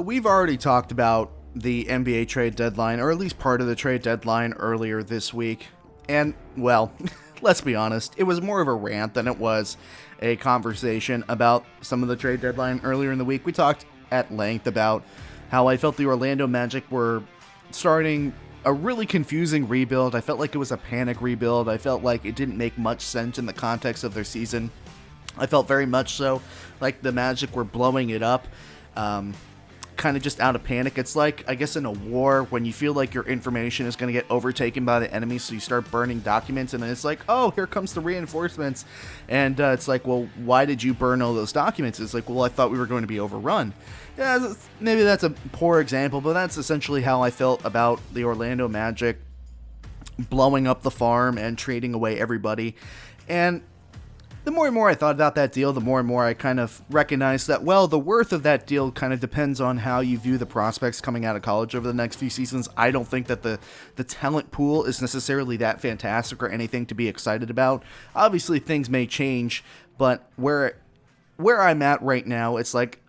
we've already talked about the NBA trade deadline, or at least part of the trade deadline earlier this week. And, well, let's be honest, it was more of a rant than it was a conversation about some of the trade deadline earlier in the week. We talked at length about how I felt the Orlando Magic were starting a really confusing rebuild. I felt like it was a panic rebuild. I felt like it didn't make much sense in the context of their season. I felt very much so like the Magic were blowing it up. Kind of just out of panic. It's like, I guess, in a war when you feel like your information is going to get overtaken by the enemy, so you start burning documents, and then it's like, oh, here comes the reinforcements, and it's like, well, why did you burn all those documents? It's like, well, I thought we were going to be overrun. Yeah, maybe that's a poor example, but that's essentially how I felt about the Orlando Magic blowing up the farm and trading away everybody. And the more and more I thought about that deal, the more and more I kind of recognized that, well, the worth of that deal kind of depends on how you view the prospects coming out of college over the next few seasons. I don't think that the talent pool is necessarily that fantastic or anything to be excited about. Obviously, things may change, but where I'm at right now, it's like,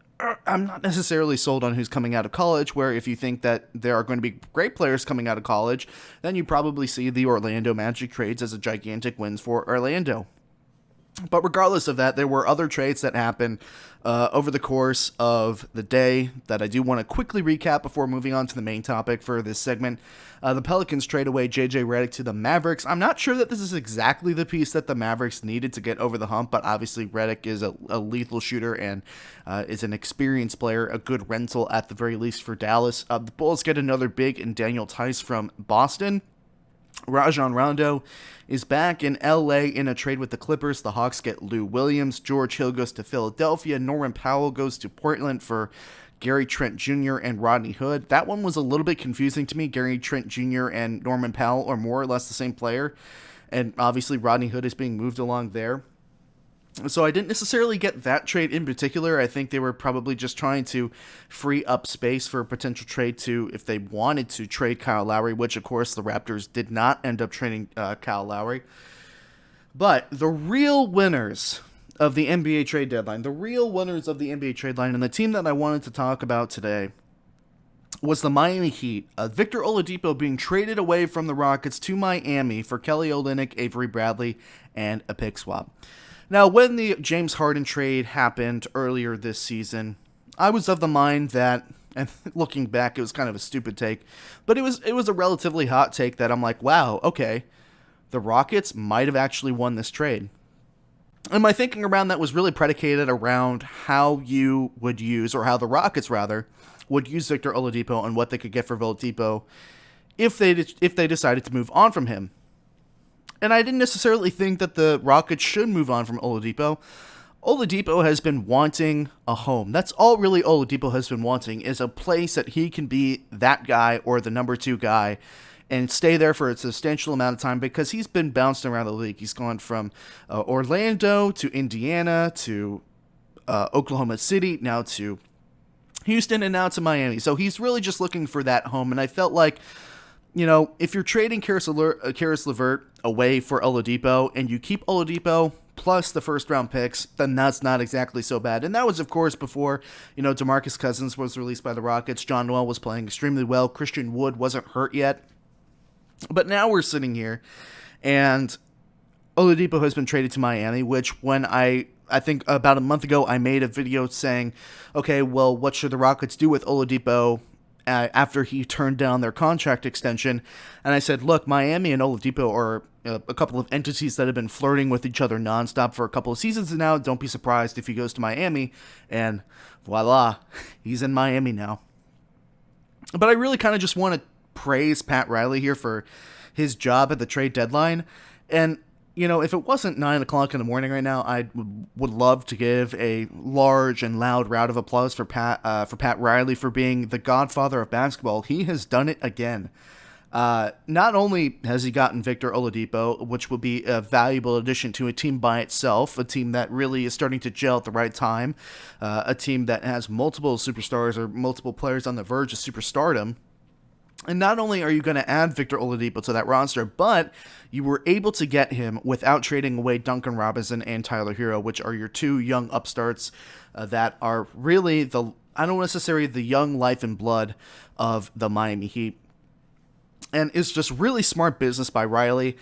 I'm not necessarily sold on who's coming out of college, where if you think that there are going to be great players coming out of college, then you probably see the Orlando Magic trades as a gigantic wins for Orlando. But regardless of that, there were other trades that happened over the course of the day that I do want to quickly recap before moving on to the main topic for this segment. The Pelicans trade away J.J. Redick to the Mavericks. I'm not sure that this is exactly the piece that the Mavericks needed to get over the hump, but obviously Redick is a lethal shooter and is an experienced player, a good rental at the very least for Dallas. The Bulls get another big in Daniel Tice from Boston. Rajon Rondo is back in LA in a trade with the Clippers. The Hawks get Lou Williams. George Hill goes to Philadelphia. Norman Powell goes to Portland for Gary Trent Jr. and Rodney Hood. That one was a little bit confusing to me. Gary Trent Jr. and Norman Powell are more or less the same player. And obviously Rodney Hood is being moved along there. So I didn't necessarily get that trade in particular. I think they were probably just trying to free up space for a potential trade to, if they wanted to trade Kyle Lowry, which of course the Raptors did not end up trading Kyle Lowry. But the real winners of the NBA trade deadline, and the team that I wanted to talk about today was the Miami Heat. Victor Oladipo being traded away from the Rockets to Miami for Kelly Olynyk, Avery Bradley, and a pick swap. Now, when the James Harden trade happened earlier this season, I was of the mind that, and looking back, it was kind of a stupid take, but it was a relatively hot take that I'm like, wow, okay, the Rockets might have actually won this trade. And my thinking around that was really predicated around how you would use, or how the Rockets, rather, would use Victor Oladipo and what they could get for Oladipo if they decided to move on from him. And I didn't necessarily think that the Rockets should move on from Oladipo. Oladipo has been wanting a home. That's all really Oladipo has been wanting, is a place that he can be that guy or the number two guy and stay there for a substantial amount of time, because he's been bouncing around the league. He's gone from Orlando to Indiana to Oklahoma City, now to Houston, and now to Miami. So he's really just looking for that home. And I felt like, you know, if you're trading Karis LeVert away for Oladipo and you keep Oladipo plus the first round picks, then that's not exactly so bad. And that was, of course, before, you know, DeMarcus Cousins was released by the Rockets. John Wall was playing extremely well. Christian Wood wasn't hurt yet. But now we're sitting here and Oladipo has been traded to Miami, which when I think about a month ago, I made a video saying, okay, well, what should the Rockets do with Oladipo after he turned down their contract extension? And I said, look, Miami and Oladipo are a couple of entities that have been flirting with each other nonstop for a couple of seasons now. Don't be surprised if he goes to Miami, and voila, he's in Miami now. But I really kind of just want to praise Pat Riley here for his job at the trade deadline. And, you know, if it wasn't 9 o'clock in the morning right now, I would love to give a large and loud round of applause for Pat Riley for being the godfather of basketball. He has done it again. Not only has he gotten Victor Oladipo, which will be a valuable addition to a team by itself, a team that really is starting to gel at the right time, a team that has multiple superstars or multiple players on the verge of superstardom. And not only are you going to add Victor Oladipo to that roster, but you were able to get him without trading away Duncan Robinson and Tyler Hero, which are your two young upstarts that are really the I don't necessarily the young life and blood of the Miami Heat. And it's just really smart business by Riley.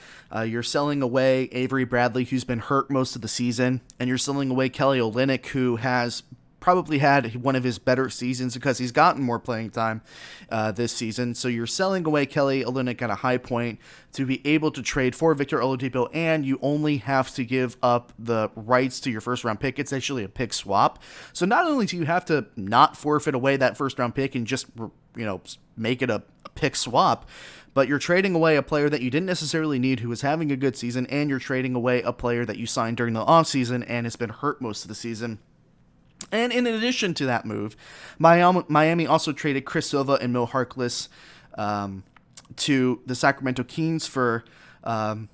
You're selling away Avery Bradley, who's been hurt most of the season, and you're selling away Kelly Olynyk, who has probably had one of his better seasons because he's gotten more playing time this season. So you're selling away Kelly Olynyk at a high point to be able to trade for Victor Oladipo, and you only have to give up the rights to your first-round pick. It's actually a pick swap. So not only do you have to not forfeit away that first-round pick and just make it a pick swap, but you're trading away a player that you didn't necessarily need who was having a good season, and you're trading away a player that you signed during the offseason and has been hurt most of the season. And in addition to that move, Miami also traded Chris Silva and Mo Harkless to the Sacramento Kings for, I know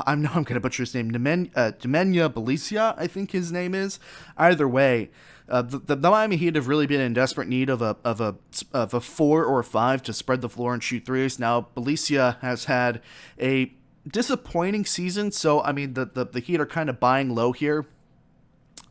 I'm going to butcher his name, Nemanja Bjelica, I think his name is. Either way, the Miami Heat have really been in desperate need of a 4 or 5 to spread the floor and shoot threes. Now, Bjelica has had a disappointing season, so I mean the Heat are kind of buying low here.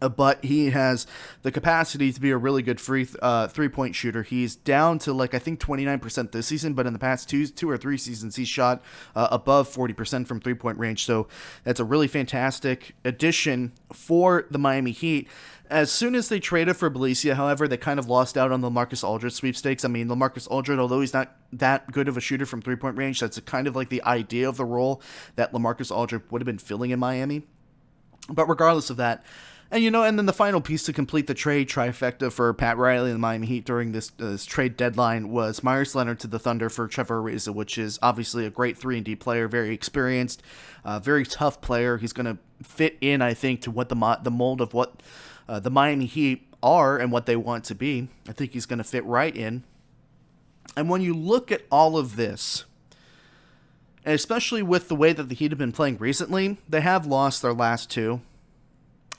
But he has the capacity to be a really good three-point shooter. He's down to I think 29% this season, but in the past two or three seasons, he's shot above 40% from three-point range. So that's a really fantastic addition for the Miami Heat. As soon as they traded for Bjelica, however, they kind of lost out on the LaMarcus Aldridge sweepstakes. I mean, LaMarcus Aldridge, although he's not that good of a shooter from three-point range, that's kind of like the idea of the role that LaMarcus Aldridge would have been filling in Miami. But regardless of that, and then the final piece to complete the trade trifecta for Pat Riley and the Miami Heat during this trade deadline was Myers Leonard to the Thunder for Trevor Ariza, which is obviously a great 3-and-D player, very experienced, very tough player. He's going to fit in, I think, to what the mold of what the Miami Heat are and what they want to be. I think he's going to fit right in. And when you look at all of this, and especially with the way that the Heat have been playing recently, they have lost their last two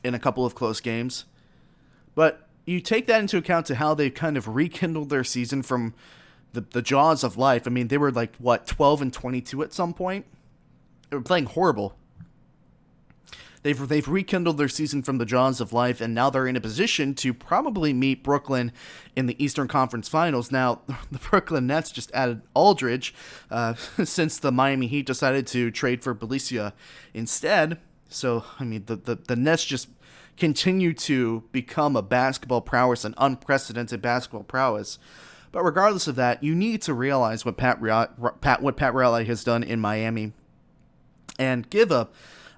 in a couple of close games. But you take that into account to how they've kind of rekindled their season from the jaws of life. I mean, they were 12-22 at some point. They were playing horrible. They've rekindled their season from the jaws of life, and now they're in a position to probably meet Brooklyn in the Eastern Conference Finals. Now, the Brooklyn Nets just added Aldridge since the Miami Heat decided to trade for Bjelica instead. So, I mean, the Nets just continue to become a basketball prowess, an unprecedented basketball prowess. But regardless of that, you need to realize what Pat Riley has done in Miami and give a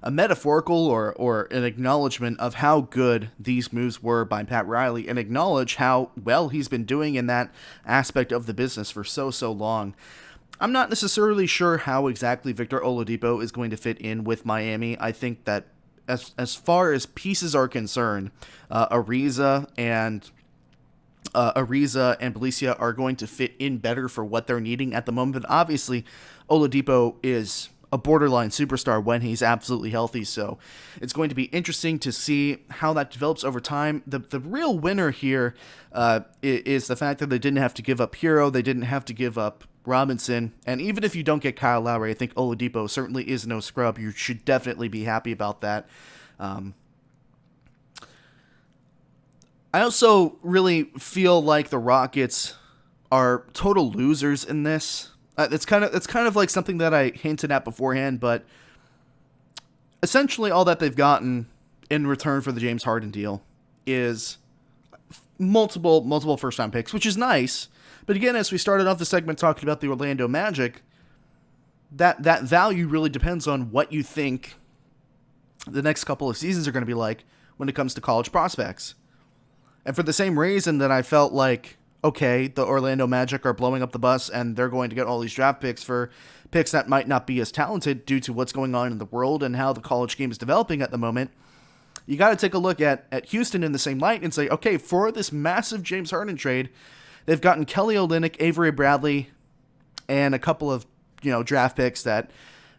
metaphorical or an acknowledgement of how good these moves were by Pat Riley, and acknowledge how well he's been doing in that aspect of the business for so long. I'm not necessarily sure how exactly Victor Oladipo is going to fit in with Miami. I think that as far as pieces are concerned, Ariza and Bjelica are going to fit in better for what they're needing at the moment. But obviously, Oladipo is a borderline superstar when he's absolutely healthy. So it's going to be interesting to see how that develops over time. The real winner here is the fact that they didn't have to give up Hero. They didn't have to give up Robinson. And even if you don't get Kyle Lowry, I think Oladipo certainly is no scrub. You should definitely be happy about that. I also really feel like the Rockets are total losers in this. It's kind of like something that I hinted at beforehand, but essentially all that they've gotten in return for the James Harden deal is multiple first-round picks, which is nice. But again, as we started off the segment talking about the Orlando Magic, that value really depends on what you think the next couple of seasons are going to be like when it comes to college prospects. And for the same reason that I felt like, okay, the Orlando Magic are blowing up the bus and they're going to get all these draft picks for picks that might not be as talented due to what's going on in the world and how the college game is developing at the moment, you got to take a look at Houston in the same light and say, okay, for this massive James Harden trade, they've gotten Kelly Olynyk, Avery Bradley, and a couple of draft picks that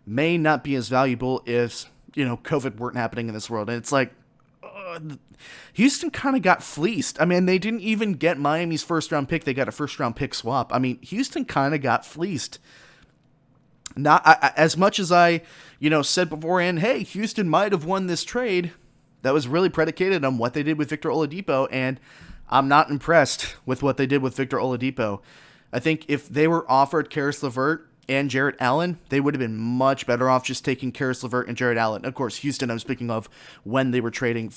may not be as valuable if COVID weren't happening in this world. And it's like, Houston kind of got fleeced. I mean, they didn't even get Miami's first-round pick. They got a first-round pick swap. I mean, Houston kind of got fleeced. Not as much as I, said beforehand, hey, Houston might have won this trade. That was really predicated on what they did with Victor Oladipo, and I'm not impressed with what they did with Victor Oladipo. I think if they were offered Karis LeVert and Jarrett Allen, they would have been much better off just taking Karis LeVert and Jarrett Allen. Of course, Houston, I'm speaking of when they were trading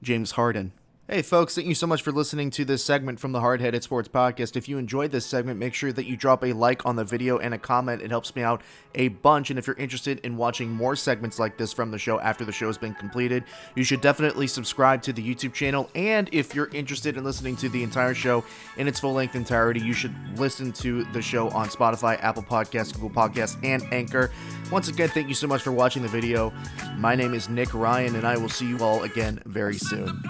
James Harden. Hey folks, thank you so much for listening to this segment from the Hard-Headed Sports Podcast. If you enjoyed this segment, make sure that you drop a like on the video and a comment. It helps me out a bunch. And if you're interested in watching more segments like this from the show after the show has been completed, you should definitely subscribe to the YouTube channel. And if you're interested in listening to the entire show in its full-length entirety, you should listen to the show on Spotify, Apple Podcasts, Google Podcasts, and Anchor. Once again, thank you so much for watching the video. My name is Nick Ryan, and I will see you all again very soon.